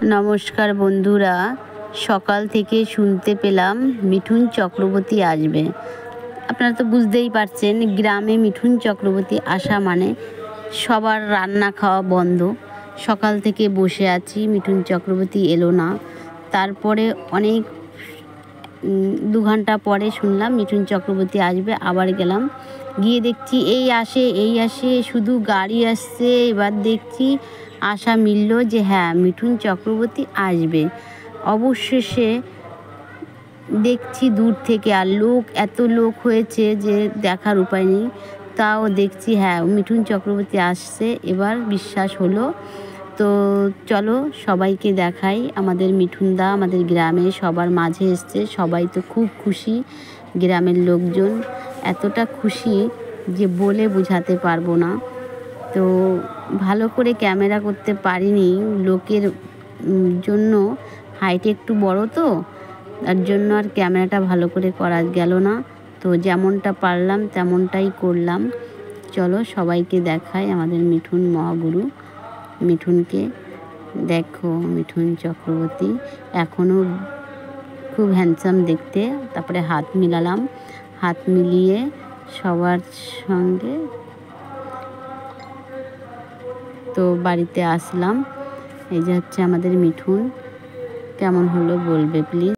নমস্কার বন্ধুরা, সকাল থেকে শুনতে পেলাম মিঠুন চক্রবর্তী আসবে। আপনারা তো বুঝতেই পারছেন, গ্রামে মিঠুন চক্রবর্তী আসা মানে সবার রান্না খাওয়া বন্ধ। সকাল থেকে বসে আছি, মিঠুন চক্রবর্তী এলো না। তারপরে অনেক 2 ঘন্টা পরে শুনলাম মিঠুন চক্রবর্তী আসবে। আবার গেলাম, গিয়ে দেখছি এই আসে শুধু গাড়ি আসছে। এবার দেখছি আশা মিলল যে হ্যাঁ, মিঠুন চক্রবর্তী আসবে। অবশেষে দেখছি দূর থেকে, আর এত লোক হয়েছে যে দেখার উপায় নেই। তাও দেখছি হ্যাঁ, মিঠুন চক্রবর্তী আসছে, এবার বিশ্বাস হলো। তো চলো সবাইকে দেখাই। আমাদের মিঠুনদা আমাদের গ্রামে সবার মাঝে এসছে, সবাই তো খুব খুশি। গ্রামের লোকজন এতটা খুশি যে বলে বোঝাতে পারবো না। তো ভালো করে ক্যামেরা করতে পারিনি, লোকের জন্য। হাইট একটু বড়, তো তার জন্য আর ক্যামেরাটা ভালো করে করা গেল না। তো যেমনটা পারলাম তেমনটাই করলাম। চলো সবাইকে দেখাই আমাদের মিঠুন মহাগুরু। মিঠুনকে দেখো, মিঠুন চক্রবর্তী এখনও খুব হ্যান্ডসাম দেখতে। তারপরে হাত মিলালাম, হাত মিলিয়ে সবার সঙ্গে তো বাড়িতে আসলাম। এই যে হচ্ছে আমাদের মিঠুন। কেমন হলো বলবে প্লিজ।